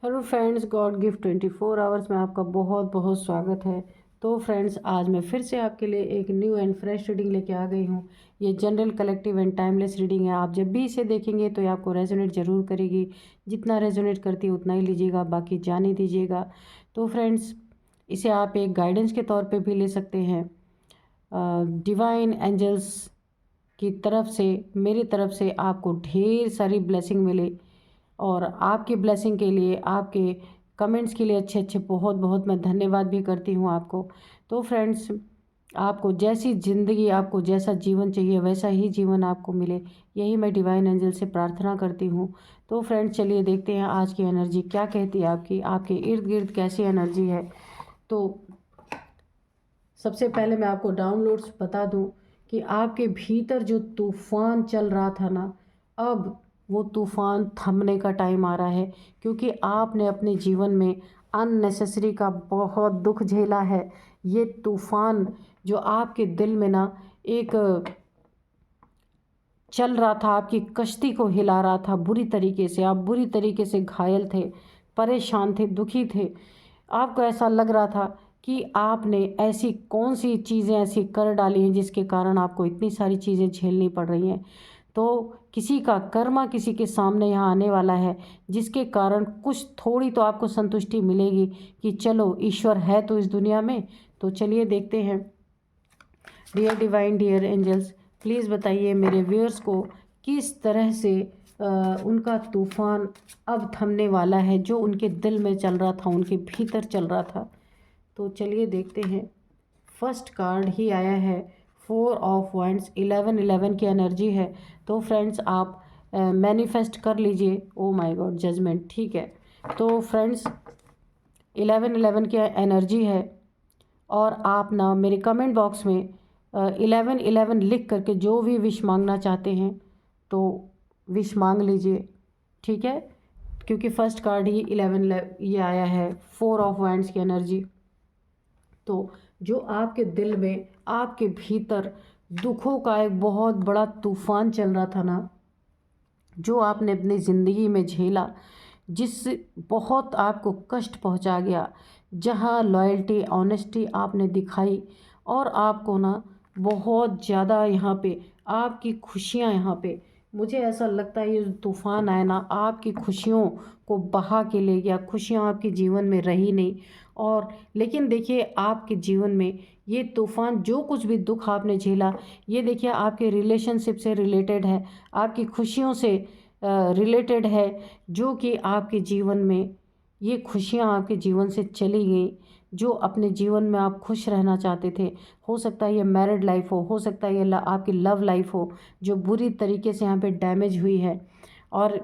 Hello friends, God gift 24 hours में आपका बहुत बहुत स्वागत है। तो फ्रेंड्स, आज मैं फिर से आपके लिए एक न्यू एंड फ्रेश रीडिंग लेके आ गई हूँ। ये general, collective and timeless reading है। आप जब भी इसे देखेंगे तो ये आपको रेजोनेट ज़रूर करेगी। जितना रेजोनेट करती है उतना ही लीजिएगा, बाकी जाने दीजिएगा। तो फ्रेंड्स, इसे आप एक गाइडेंस के तौर पे भी ले सकते हैं। डिवाइन एंजल्स की तरफ से, मेरी तरफ से आपको ढेर सारी ब्लेसिंग मिले। और आपकी ब्लेसिंग के लिए, आपके कमेंट्स के लिए अच्छे अच्छे बहुत बहुत मैं धन्यवाद भी करती हूँ आपको। तो फ्रेंड्स, आपको जैसी ज़िंदगी, आपको जैसा जीवन चाहिए वैसा ही जीवन आपको मिले, यही मैं डिवाइन एंजल से प्रार्थना करती हूँ। तो फ्रेंड्स, चलिए देखते हैं आज की एनर्जी क्या कहती है। आपके इर्द गिर्द कैसी एनर्जी है। तो सबसे पहले मैं आपको डाउनलोड्स बता दूं कि आपके भीतर जो तूफ़ान चल रहा था ना, अब वो तूफ़ान थमने का टाइम आ रहा है। क्योंकि आपने अपने जीवन में अननेसेसरी का बहुत दुख झेला है। ये तूफ़ान जो आपके दिल में ना एक चल रहा था, आपकी कश्ती को हिला रहा था बुरी तरीके से। आप बुरी तरीके से घायल थे, परेशान थे, दुखी थे। आपको ऐसा लग रहा था कि आपने ऐसी कौन सी चीज़ें ऐसी कर डाली हैं जिसके कारण आपको इतनी सारी चीज़ें झेलनी पड़ रही हैं। तो किसी का कर्मा किसी के सामने यहाँ आने वाला है, जिसके कारण कुछ थोड़ी तो आपको संतुष्टि मिलेगी कि चलो ईश्वर है तो इस दुनिया में। तो चलिए देखते हैं। Dear divine, dear angels, please बताइए मेरे व्यूअर्स को किस तरह से उनका तूफ़ान अब थमने वाला है, जो उनके दिल में चल रहा था, उनके भीतर चल रहा था। तो चलिए देखते हैं। फर्स्ट कार्ड ही आया है 4 ऑफ वांड्स, 11 की एनर्जी है। तो फ्रेंड्स, आप मैनिफेस्ट कर लीजिए। ओ माय गॉड, जजमेंट, ठीक है। तो फ्रेंड्स, 11 की एनर्जी है। और आप ना मेरे कमेंट बॉक्स में 11 लिख करके जो भी विश मांगना चाहते हैं तो विश मांग लीजिए, ठीक है। क्योंकि फर्स्ट कार्ड ही 11 ये आया है, 4 ऑफ वांड्स की एनर्जी। तो जो आपके दिल में, आपके भीतर दुखों का एक बहुत बड़ा तूफान चल रहा था ना, जो आपने अपनी ज़िंदगी में झेला, जिससे बहुत आपको कष्ट पहुंचा गया, जहां लॉयल्टी, ऑनेस्टी आपने दिखाई और आपको ना बहुत ज़्यादा यहाँ पे आपकी खुशियाँ, यहाँ पे मुझे ऐसा लगता है ये जो तूफ़ान आया ना, आपकी खुशियों को बहा के ले गया। खुशियाँ आपके जीवन में रही नहीं। और लेकिन देखिए, आपके जीवन में ये तूफ़ान, जो कुछ भी दुख आपने झेला, ये देखिए आपके रिलेशनशिप से रिलेटेड है, आपकी खुशियों से रिलेटेड है। जो कि आपके जीवन में ये खुशियाँ आपके जीवन से चली गई, जो अपने जीवन में आप खुश रहना चाहते थे। हो सकता है ये मैरिड लाइफ हो सकता है ये आपकी लव लाइफ हो, जो बुरी तरीके से यहाँ पे डैमेज हुई है। और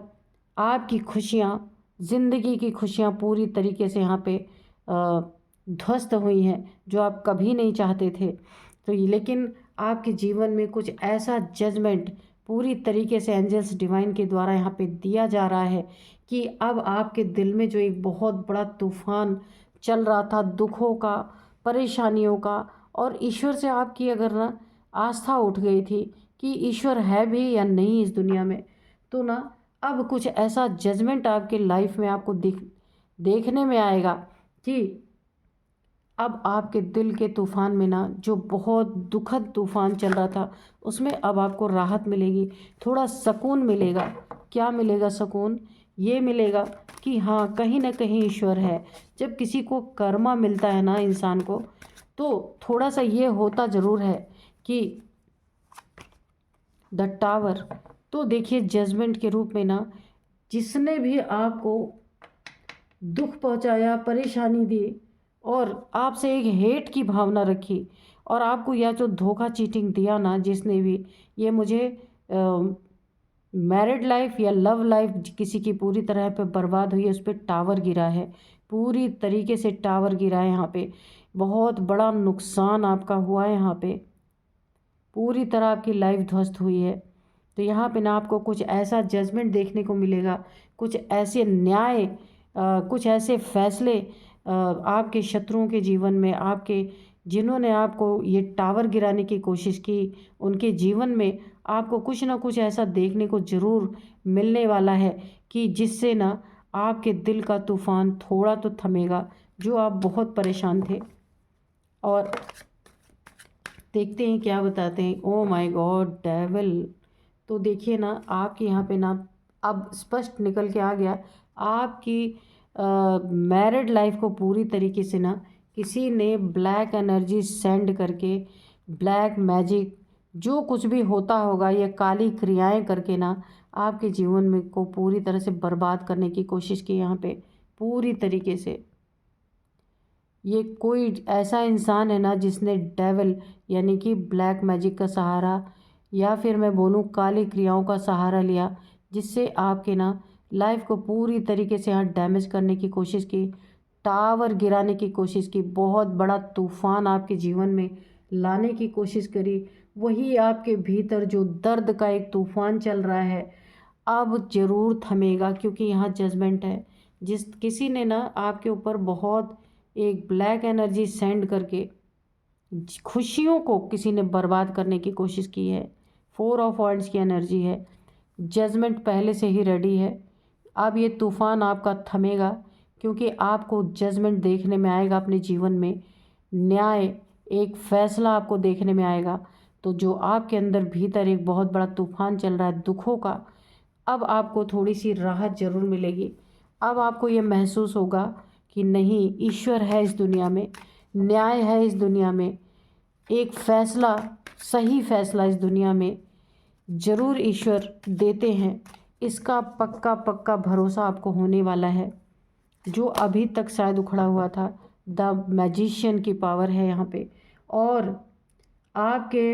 आपकी खुशियाँ, ज़िंदगी की खुशियाँ पूरी तरीके से यहाँ पे ध्वस्त हुई हैं, जो आप कभी नहीं चाहते थे। तो ये, लेकिन आपके जीवन में कुछ ऐसा जजमेंट पूरी तरीके से एंजल्स डिवाइन के द्वारा यहाँ पे दिया जा रहा है कि अब आपके दिल में जो एक बहुत बड़ा तूफान चल रहा था दुखों का, परेशानियों का, और ईश्वर से आपकी अगर ना आस्था उठ गई थी कि ईश्वर है भी या नहीं इस दुनिया में, तो ना अब कुछ ऐसा जजमेंट आपके लाइफ में आपको देखने में आएगा कि अब आपके दिल के तूफ़ान में ना, जो बहुत दुखद तूफ़ान चल रहा था, उसमें अब आपको राहत मिलेगी, थोड़ा सुकून मिलेगा। क्या मिलेगा सुकून? ये मिलेगा कि हाँ, कहीं ना कहीं ईश्वर है। जब किसी को कर्मा मिलता है ना इंसान को, तो थोड़ा सा ये होता ज़रूर है कि द टावर, तो देखिए जजमेंट के रूप में ना, जिसने भी आपको दुख पहुंचाया, परेशानी दी और आपसे एक हेट की भावना रखी, और आपको यह जो धोखा, चीटिंग दिया ना जिसने भी, ये मुझे मैरिड लाइफ या लव लाइफ किसी की पूरी तरह पे बर्बाद हुई है, उस पर टावर गिरा है, पूरी तरीके से टावर गिरा है। यहाँ पे बहुत बड़ा नुकसान आपका हुआ है, यहाँ पे पूरी तरह आपकी लाइफ ध्वस्त हुई है। तो यहाँ पे ना आपको कुछ ऐसा जजमेंट देखने को मिलेगा, कुछ ऐसे न्याय, कुछ ऐसे फैसले आपके शत्रुओं के जीवन में, आपके जिन्होंने आपको ये टावर गिराने की कोशिश की, उनके जीवन में आपको कुछ ना कुछ ऐसा देखने को ज़रूर मिलने वाला है कि जिससे ना आपके दिल का तूफ़ान थोड़ा तो थमेगा, जो आप बहुत परेशान थे। और देखते हैं क्या बताते हैं। Oh my God devil. तो देखिए ना, आपके यहाँ पे ना अब स्पष्ट निकल के आ गया, आपकी मैरिड लाइफ को पूरी तरीके से ना किसी ने ब्लैक एनर्जी सेंड करके, ब्लैक मैजिक जो कुछ भी होता होगा, ये काली क्रियाएं करके ना आपके जीवन में को पूरी तरह से बर्बाद करने की कोशिश की यहाँ पे पूरी तरीके से। ये कोई ऐसा इंसान है ना जिसने डेविल यानी कि ब्लैक मैजिक का सहारा, या फिर मैं बोलूँ काली क्रियाओं का सहारा लिया, जिससे आपके ना लाइफ को पूरी तरीके से यहाँ डैमेज करने की कोशिश की, टावर गिराने की कोशिश की, बहुत बड़ा तूफान आपके जीवन में लाने की कोशिश करी। वही आपके भीतर जो दर्द का एक तूफान चल रहा है, अब ज़रूर थमेगा, क्योंकि यहाँ जजमेंट है। जिस किसी ने ना आपके ऊपर बहुत एक ब्लैक एनर्जी सेंड करके खुशियों को किसी ने बर्बाद करने की कोशिश की है। 4 ऑफ वॉन्ड्स की एनर्जी है। जजमेंट पहले से ही रेडी है। अब ये तूफ़ान आपका थमेगा, क्योंकि आपको जजमेंट देखने में आएगा अपने जीवन में, न्याय, एक फ़ैसला आपको देखने में आएगा। तो जो आपके अंदर भीतर एक बहुत बड़ा तूफ़ान चल रहा है दुखों का, अब आपको थोड़ी सी राहत ज़रूर मिलेगी। अब आपको ये महसूस होगा कि नहीं, ईश्वर है इस दुनिया में, न्याय है इस दुनिया में, एक फ़ैसला, सही फ़ैसला इस दुनिया में ज़रूर ईश्वर देते हैं। इसका पक्का पक्का भरोसा आपको होने वाला है। जो अभी तक शायद उखड़ा हुआ था, द मैजिशियन की पावर है यहाँ पे, और आपके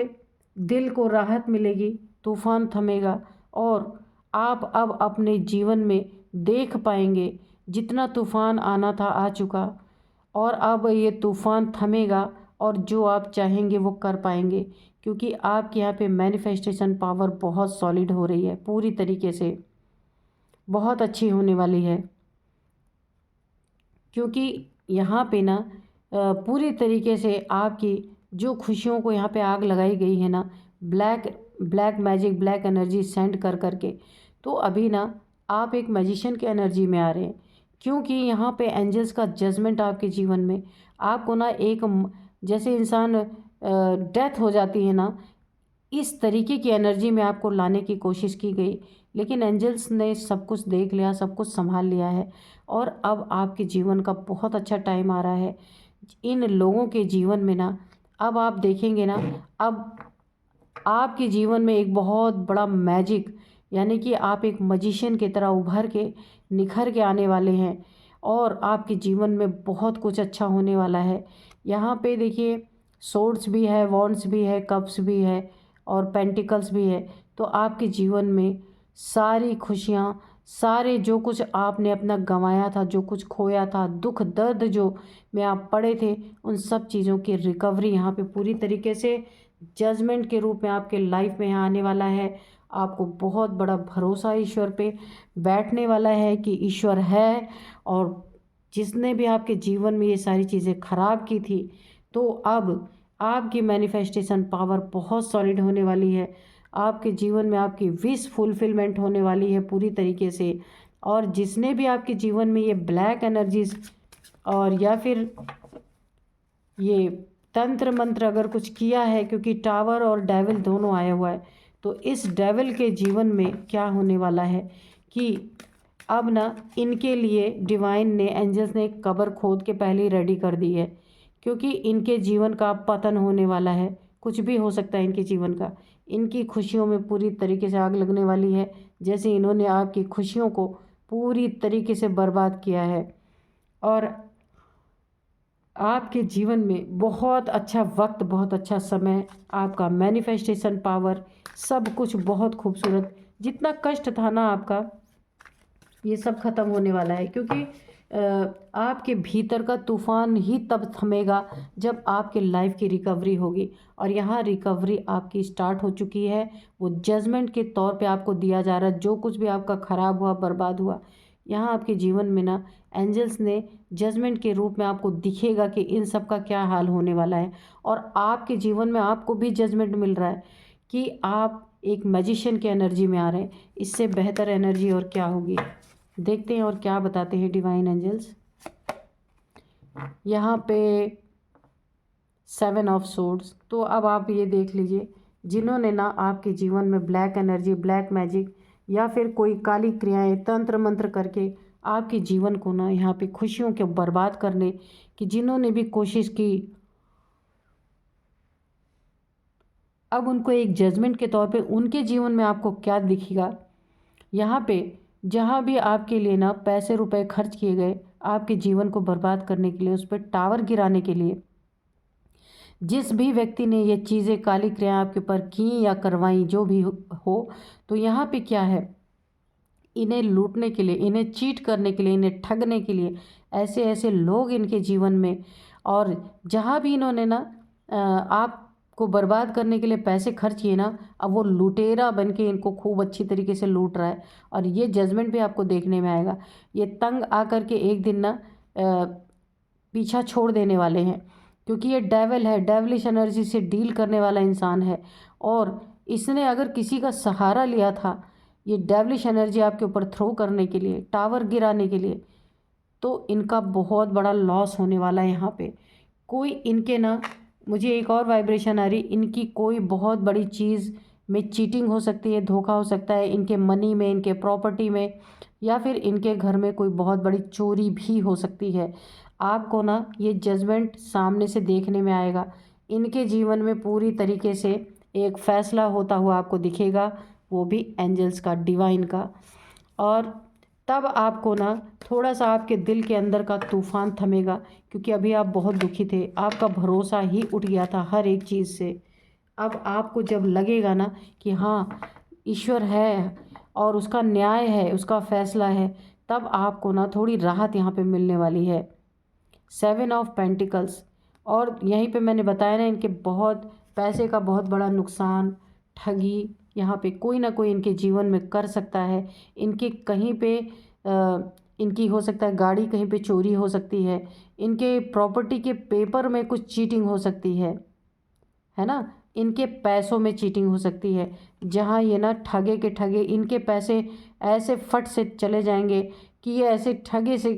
दिल को राहत मिलेगी, तूफ़ान थमेगा, और आप अब अपने जीवन में देख पाएंगे जितना तूफ़ान आना था आ चुका, और अब ये तूफ़ान थमेगा और जो आप चाहेंगे वो कर पाएंगे, क्योंकि आपके यहाँ पे मैनिफेस्टेशन पावर बहुत सॉलिड हो रही है, पूरी तरीके से बहुत अच्छी होने वाली है। क्योंकि यहाँ पे ना पूरी तरीके से आपकी जो खुशियों को यहाँ पे आग लगाई गई है ना, black magic, black energy send कर करके, तो अभी ना आप एक मैजिशियन की एनर्जी में आ रहे हैं। क्योंकि यहाँ पे एंजल्स का जजमेंट आपके जीवन में आपको ना एक जैसे इंसान डेथ हो जाती है ना, इस तरीके की एनर्जी में आपको लाने की कोशिश की गई, लेकिन एंजल्स ने सब कुछ देख लिया, सब कुछ संभाल लिया है, और अब आपके जीवन का बहुत अच्छा टाइम आ रहा है। इन लोगों के जीवन में ना अब आप देखेंगे ना, अब आपके जीवन में एक बहुत बड़ा मैजिक, यानी कि आप एक मजिशियन की तरह उभर के निखर के आने वाले हैं, और आपके जीवन में बहुत कुछ अच्छा होने वाला है। यहाँ पे देखिए, सोर्ड्स भी है, वॉन्ड्स भी है, कप्स भी है, और पेंटिकल्स भी है। तो आपके जीवन में सारी खुशियाँ, सारे जो कुछ आपने अपना गंवाया था, जो कुछ खोया था, दुख दर्द जो में आप पड़े थे, उन सब चीज़ों की रिकवरी यहाँ पे पूरी तरीके से जजमेंट के रूप में आपके लाइफ में यहाँ आने वाला है। आपको बहुत बड़ा भरोसा ईश्वर पे बैठने वाला है कि ईश्वर है, और जिसने भी आपके जीवन में ये सारी चीज़ें खराब की थी, तो अब आपकी मैनिफेस्टेशन पावर बहुत सॉलिड होने वाली है। आपके जीवन में आपकी विश फुलफिलमेंट होने वाली है पूरी तरीके से। और जिसने भी आपके जीवन में ये ब्लैक एनर्जीज और या फिर ये तंत्र मंत्र अगर कुछ किया है, क्योंकि टावर और डेविल दोनों आया हुआ है, तो इस डेविल के जीवन में क्या होने वाला है कि अब ना इनके लिए डिवाइन ने, एंजल्स ने एक कब्र खोद के पहले ही रेडी कर दी है, क्योंकि इनके जीवन का पतन होने वाला है। कुछ भी हो सकता है इनके जीवन का। इनकी खुशियों में पूरी तरीके से आग लगने वाली है, जैसे इन्होंने आपकी खुशियों को पूरी तरीके से बर्बाद किया है। और आपके जीवन में बहुत अच्छा वक्त, बहुत अच्छा समय, आपका मैनिफेस्टेशन पावर, सब कुछ बहुत खूबसूरत, जितना कष्ट था ना आपका, ये सब खत्म होने वाला है। क्योंकि आपके भीतर का तूफ़ान ही तब थमेगा जब आपके लाइफ की रिकवरी होगी, और यहाँ रिकवरी आपकी स्टार्ट हो चुकी है। वो जजमेंट के तौर पे आपको दिया जा रहा है। जो कुछ भी आपका ख़राब हुआ, बर्बाद हुआ, यहाँ आपके जीवन में ना एंजल्स ने जजमेंट के रूप में आपको दिखेगा कि इन सब का क्या हाल होने वाला है। और आपके जीवन में आपको भी जजमेंट मिल रहा है कि आप एक मैजिशियन की एनर्जी में आ रहे हैं। इससे बेहतर एनर्जी और क्या होगी। देखते हैं और क्या बताते हैं डिवाइन एंजल्स। यहाँ पे 7 ऑफ सोर्ड्स। तो अब आप ये देख लीजिए, जिन्होंने ना आपके जीवन में ब्लैक एनर्जी, ब्लैक मैजिक या फिर कोई काली क्रियाएं, तंत्र मंत्र करके आपके जीवन को ना यहाँ पे खुशियों के बर्बाद करने की जिन्होंने भी कोशिश की, अब उनको एक जजमेंट के तौर पे उनके जीवन में आपको क्या दिखेगा। यहाँ पे जहाँ भी आपके लिए ना पैसे रुपए खर्च किए गए आपके जीवन को बर्बाद करने के लिए, उस पर टावर गिराने के लिए, जिस भी व्यक्ति ने ये चीज़ें काली क्रियाएं आपके ऊपर की या करवाई, जो भी हो, तो यहाँ पे क्या है, इन्हें लूटने के लिए, इन्हें चीट करने के लिए, इन्हें ठगने के लिए ऐसे ऐसे लोग इनके जीवन में, और जहाँ भी इन्होंने ना आपको बर्बाद करने के लिए पैसे खर्च किए ना, अब वो लुटेरा बन के इनको खूब अच्छी तरीके से लूट रहा है। और ये जजमेंट भी आपको देखने में आएगा। ये तंग आकर के एक दिन ना पीछा छोड़ देने वाले हैं, क्योंकि ये डेविल है, डेविलिश एनर्जी से डील करने वाला इंसान है। और इसने अगर किसी का सहारा लिया था ये डेविलिश एनर्जी आपके ऊपर थ्रो करने के लिए, टावर गिराने के लिए, तो इनका बहुत बड़ा लॉस होने वाला है। यहाँ पे कोई इनके ना, मुझे एक और वाइब्रेशन आ रही, इनकी कोई बहुत बड़ी चीज़ में चीटिंग हो सकती है, धोखा हो सकता है, इनके मनी में, इनके प्रॉपर्टी में, या फिर इनके घर में कोई बहुत बड़ी चोरी भी हो सकती है। आपको ना ये जजमेंट सामने से देखने में आएगा। इनके जीवन में पूरी तरीके से एक फैसला होता हुआ आपको दिखेगा, वो भी एंजल्स का, डिवाइन का। और तब आपको ना थोड़ा सा आपके दिल के अंदर का तूफान थमेगा, क्योंकि अभी आप बहुत दुखी थे, आपका भरोसा ही उठ गया था हर एक चीज़ से। अब आपको जब लगेगा ना कि हाँ ईश्वर है और उसका न्याय है, उसका फैसला है, तब आपको ना थोड़ी राहत यहाँ पे मिलने वाली है। 7 ऑफ पेंटिकल्स। और यहीं पे मैंने बताया ना, इनके बहुत पैसे का बहुत बड़ा नुकसान, ठगी यहाँ पे कोई ना कोई इनके जीवन में कर सकता है। इनके कहीं पे इनकी हो सकता है गाड़ी कहीं पे चोरी हो सकती है, इनके प्रॉपर्टी के पेपर में कुछ चीटिंग हो सकती है ना, इनके पैसों में चीटिंग हो सकती है। जहाँ ये ना ठगे के ठगे इनके पैसे ऐसे फट से चले जाएंगे कि ये ऐसे ठगे से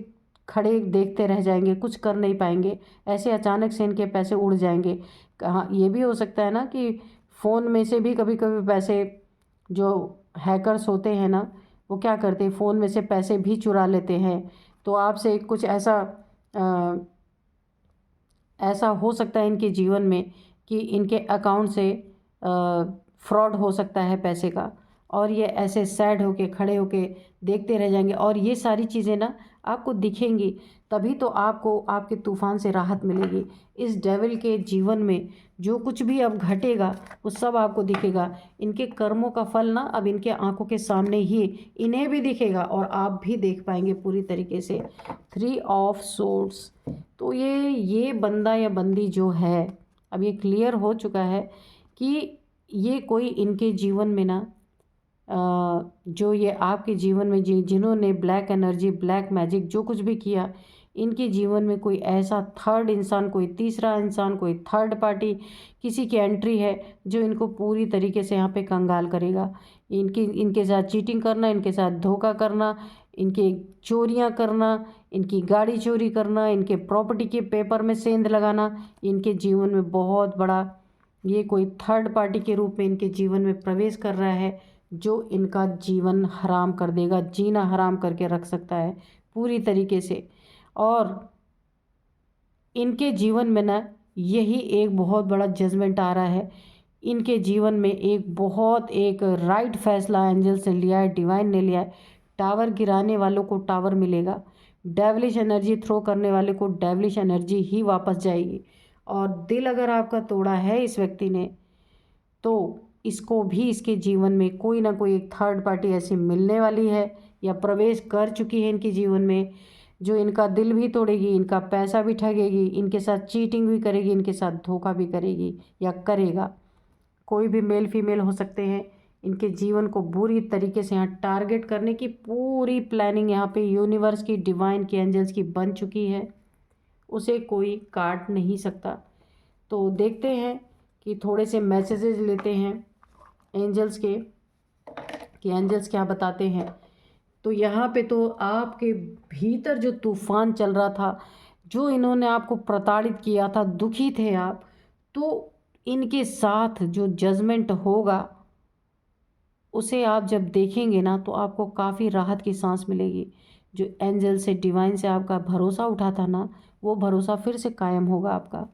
खड़े देखते रह जाएंगे, कुछ कर नहीं पाएंगे, ऐसे अचानक से इनके पैसे उड़ जाएंगे। कहाँ ये भी हो सकता है ना कि फ़ोन में से भी कभी कभी पैसे, जो हैकर्स होते हैं ना, वो क्या करते हैं, फ़ोन में से पैसे भी चुरा लेते हैं। तो आपसे कुछ ऐसा ऐसा हो सकता है इनके जीवन में कि इनके अकाउंट से फ्रॉड हो सकता है पैसे का, और ये ऐसे सैड होके खड़े होके देखते रह जाएंगे। और ये सारी चीज़ें ना आपको दिखेंगी, तभी तो आपको आपके तूफ़ान से राहत मिलेगी। इस डेविल के जीवन में जो कुछ भी अब घटेगा वो सब आपको दिखेगा। इनके कर्मों का फल ना अब इनके आंखों के सामने ही इन्हें भी दिखेगा और आप भी देख पाएंगे पूरी तरीके से। 3 ऑफ सोर्ड्स। तो ये बंदा या बंदी जो है, अब ये क्लियर हो चुका है कि ये कोई इनके जीवन में ना जो ये आपके जीवन में जिन्होंने ब्लैक एनर्जी, ब्लैक मैजिक जो कुछ भी किया, इनके जीवन में कोई ऐसा थर्ड इंसान, कोई तीसरा इंसान, कोई थर्ड पार्टी, किसी की एंट्री है जो इनको पूरी तरीके से यहाँ पे कंगाल करेगा। इनके साथ चीटिंग करना, इनके साथ धोखा करना, इनके चोरियाँ करना, इनकी गाड़ी चोरी करना, इनके प्रॉपर्टी के पेपर में सेंध लगाना, इनके जीवन में बहुत बड़ा ये कोई थर्ड पार्टी के रूप में इनके जीवन में प्रवेश कर रहा है, जो इनका जीवन हराम कर देगा, जीना हराम करके रख सकता है पूरी तरीके से। और इनके जीवन में ना यही एक बहुत बड़ा जजमेंट आ रहा है। इनके जीवन में एक राइट फैसला एंजल्स ने लिया है, डिवाइन ने लिया है। टावर गिराने वालों को टावर मिलेगा, डेविलिश एनर्जी थ्रो करने वाले को डेविलिश एनर्जी ही वापस जाएगी। और दिल अगर आपका तोड़ा है इस व्यक्ति ने, तो इसको भी इसके जीवन में कोई ना कोई एक थर्ड पार्टी ऐसी मिलने वाली है या प्रवेश कर चुकी है इनके जीवन में, जो इनका दिल भी तोड़ेगी, इनका पैसा भी ठगेगी, इनके साथ चीटिंग भी करेगी, इनके साथ धोखा भी करेगी या करेगा। कोई भी मेल फीमेल हो सकते हैं। इनके जीवन को बुरी तरीके से यहाँ टारगेट करने की पूरी प्लानिंग यहाँ पे यूनिवर्स की, डिवाइन की, एंजल्स की बन चुकी है, उसे कोई काट नहीं सकता। तो देखते हैं कि थोड़े से मैसेजेस लेते हैं एंजल्स के, कि एंजल्स क्या बताते हैं तो यहाँ पे तो आपके भीतर जो तूफान चल रहा था, जो इन्होंने आपको प्रताड़ित किया था, दुखी थे आप, तो इनके साथ जो जजमेंट होगा उसे आप जब देखेंगे ना तो आपको काफ़ी राहत की सांस मिलेगी। जो एंजल से, डिवाइन से आपका भरोसा उठा था ना, वो भरोसा फिर से कायम होगा आपका।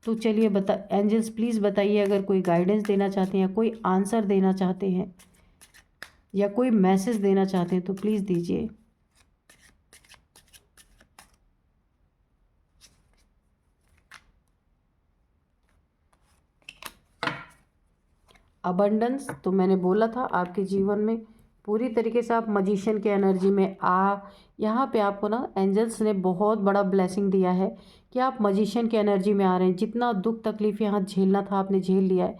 तो चलिए एंजल्स प्लीज़ बताइए, अगर कोई गाइडेंस देना चाहते हैं, कोई आंसर देना चाहते हैं या कोई मैसेज देना चाहते हैं तो प्लीज़ दीजिए। अबंडेंस तो मैंने बोला था आपके जीवन में पूरी तरीके से आप मजिशियन के एनर्जी में यहाँ पे आपको ना एंजल्स ने बहुत बड़ा ब्लेसिंग दिया है कि आप मजिशियन के एनर्जी में आ रहे हैं। जितना दुख तकलीफ यहाँ झेलना था आपने झेल लिया है,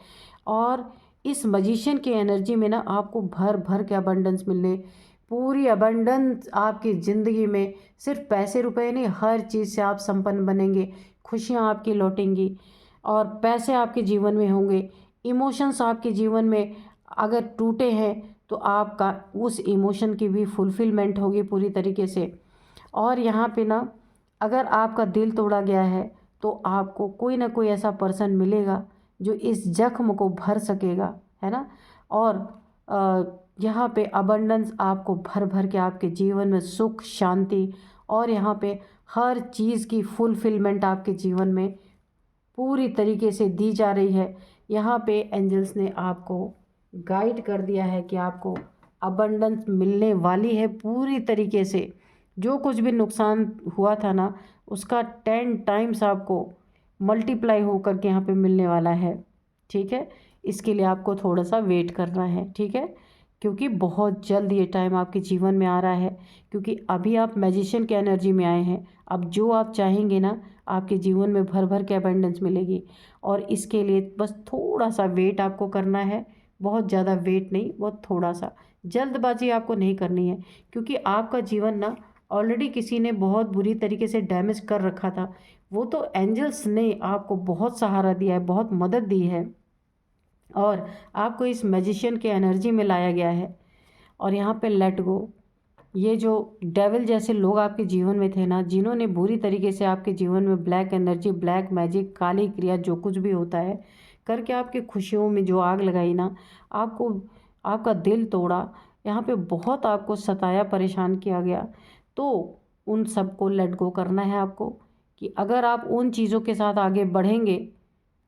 और इस मजिशियन के एनर्जी में ना आपको भर भर के अबंडेंस मिलने, पूरी अबंडेंस आपकी ज़िंदगी में। सिर्फ पैसे रुपए नहीं, हर चीज़ से आप संपन्न बनेंगे, खुशियाँ आपकी लौटेंगी और पैसे आपके जीवन में होंगे। इमोशंस आपके जीवन में अगर टूटे हैं तो आपका उस इमोशन की भी फुलफिलमेंट होगी पूरी तरीके से। और यहाँ पे ना अगर आपका दिल तोड़ा गया है तो आपको कोई ना कोई ऐसा पर्सन मिलेगा जो इस जख्म को भर सकेगा, है ना। और यहाँ पे अबंडेंस आपको भर भर के आपके जीवन में सुख शांति और यहाँ पे हर चीज़ की फुलफिलमेंट आपके जीवन में पूरी तरीके से दी जा रही है। यहाँ पे एंजल्स ने आपको गाइड कर दिया है कि आपको अबंडेंस मिलने वाली है पूरी तरीके से। जो कुछ भी नुकसान हुआ था ना उसका 10 टाइम्स आपको मल्टीप्लाई होकर के यहाँ पे मिलने वाला है, ठीक है। इसके लिए आपको थोड़ा सा वेट करना है, ठीक है, क्योंकि बहुत जल्द ये टाइम आपके जीवन में आ रहा है। क्योंकि अभी आप मैजिशियन के एनर्जी में आए हैं, अब जो आप चाहेंगे ना आपके जीवन में भर भर के अबंडेंस मिलेगी। और इसके लिए बस थोड़ा सा वेट आपको करना है, बहुत ज़्यादा वेट नहीं, बहुत थोड़ा सा। जल्दबाजी आपको नहीं करनी है, क्योंकि आपका जीवन ना ऑलरेडी किसी ने बहुत बुरी तरीके से डैमेज कर रखा था। वो तो एंजल्स ने आपको बहुत सहारा दिया है, बहुत मदद दी है और आपको इस मैजिशियन के एनर्जी में लाया गया है। और यहाँ पे लेट गो, ये जो डेविल जैसे लोग आपके जीवन में थे ना, जिन्होंने बुरी तरीके से आपके जीवन में ब्लैक एनर्जी, ब्लैक मैजिक, काली क्रिया जो कुछ भी होता है करके आपकी खुशियों में जो आग लगाई ना, आपको आपका दिल तोड़ा, यहाँ पे बहुत आपको सताया, परेशान किया गया, तो उन सबको लेट गो करना है आपको। कि अगर आप उन चीज़ों के साथ आगे बढ़ेंगे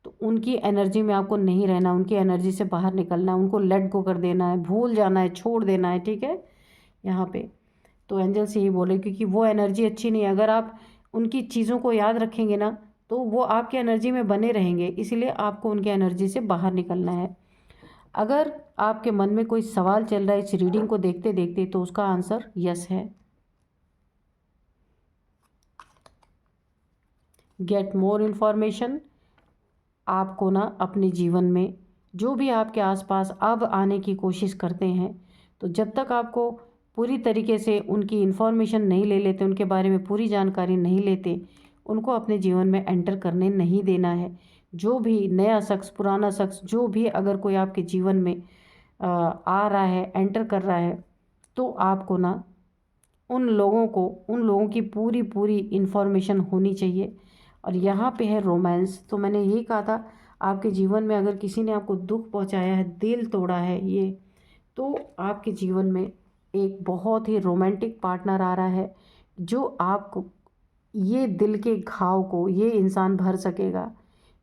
तो उनकी एनर्जी में आपको नहीं रहना, उनकी एनर्जी से बाहर निकलना है, उनको लेट गो कर देना है, भूल जाना है, छोड़ देना है, ठीक है। यहाँ पे तो एंजल से यही बोले, क्योंकि वो एनर्जी अच्छी नहीं है। अगर आप उनकी चीज़ों को याद रखेंगे ना तो वो आपके एनर्जी में बने रहेंगे, इसलिए आपको उनकी एनर्जी से बाहर निकलना है। अगर आपके मन में कोई सवाल चल रहा है इस रीडिंग को देखते देखते तो उसका आंसर यस है। Get more information. आपको ना अपने जीवन में जो भी आपके आसपास अब आने की कोशिश करते हैं, तो जब तक आपको पूरी तरीके से उनकी इन्फॉर्मेशन नहीं ले लेते, उनके बारे में पूरी जानकारी नहीं लेते, उनको अपने जीवन में एंटर करने नहीं देना है। जो भी नया शख्स, पुराना शख्स, जो भी अगर कोई आपके जीवन में आ रहा है, एंटर कर रहा है, तो आपको ना उन लोगों की पूरी पूरी इन्फॉर्मेशन होनी चाहिए। और यहाँ पे है रोमांस, तो मैंने यही कहा था आपके जीवन में अगर किसी ने आपको दुख पहुँचाया है, दिल तोड़ा है ये, तो आपके जीवन में एक बहुत ही रोमांटिक पार्टनर आ रहा है जो आपको ये दिल के घाव को ये इंसान भर सकेगा।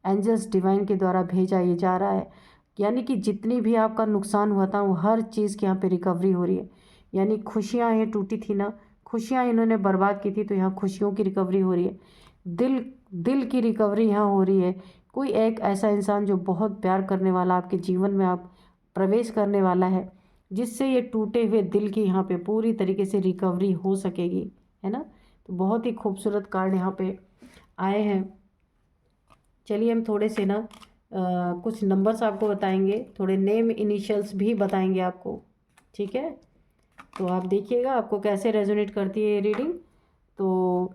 एंजल्स डिवाइन के द्वारा भेजा ये जा रहा है, यानी कि जितनी भी आपका नुकसान हुआ था वो हर चीज़ की यहाँ पे रिकवरी हो रही है। यानी खुशियाँ ये टूटी थी ना, खुशियाँ इन्होंने बर्बाद की थी, तो यहाँ खुशियों की रिकवरी हो रही है, दिल दिल की रिकवरी यहाँ हो रही है। कोई एक ऐसा इंसान जो बहुत प्यार करने वाला आपके जीवन में आप प्रवेश करने वाला है, जिससे ये टूटे हुए दिल की यहाँ पे पूरी तरीके से रिकवरी हो सकेगी, है ना। तो बहुत ही खूबसूरत कार्ड यहाँ पे आए हैं। चलिए हम थोड़े से ना कुछ नंबर्स आपको बताएंगे, थोड़े नेम इनिशियल्स भी बताएंगे आपको, ठीक है। तो आप देखिएगा आपको कैसे रेजोनेट करती है ये रीडिंग। तो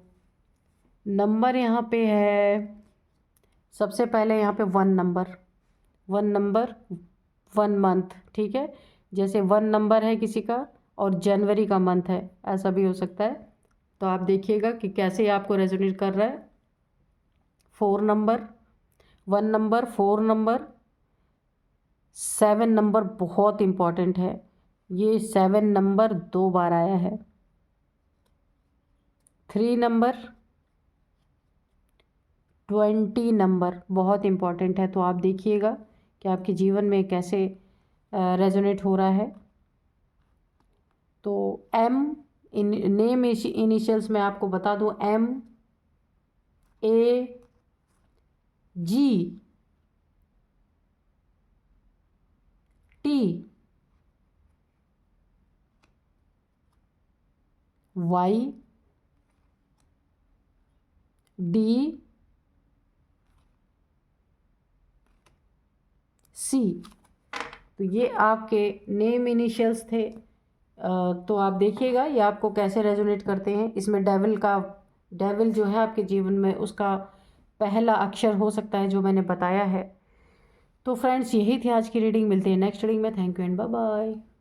नंबर यहाँ पे है, सबसे पहले यहाँ पे 1 नंबर, 1 नंबर, 1 मंथ, ठीक है। जैसे 1 नंबर है किसी का और जनवरी का मंथ है, ऐसा भी हो सकता है। तो आप देखिएगा कि कैसे आपको रेजोनेट कर रहा है। 4 नंबर, 1 नंबर, 4 नंबर, 7 नंबर बहुत इम्पॉर्टेंट है। ये 7 नंबर 2 बार आया है। 3 नंबर, 20 नंबर बहुत इम्पॉर्टेंट है। तो आप देखिएगा कि आपके जीवन में कैसे रेजोनेट हो रहा है। तो एम नेम इनिशियल्स मैं आपको बता दूं, M A G T Y D C। तो ये आपके नेम इनिशियल्स थे। तो आप देखिएगा ये आपको कैसे रेजोनेट करते हैं। इसमें डेविल जो है आपके जीवन में, उसका पहला अक्षर हो सकता है जो मैंने बताया है। तो फ्रेंड्स, यही थी आज की रीडिंग। मिलते हैं नेक्स्ट रीडिंग में। Thank you and bye bye.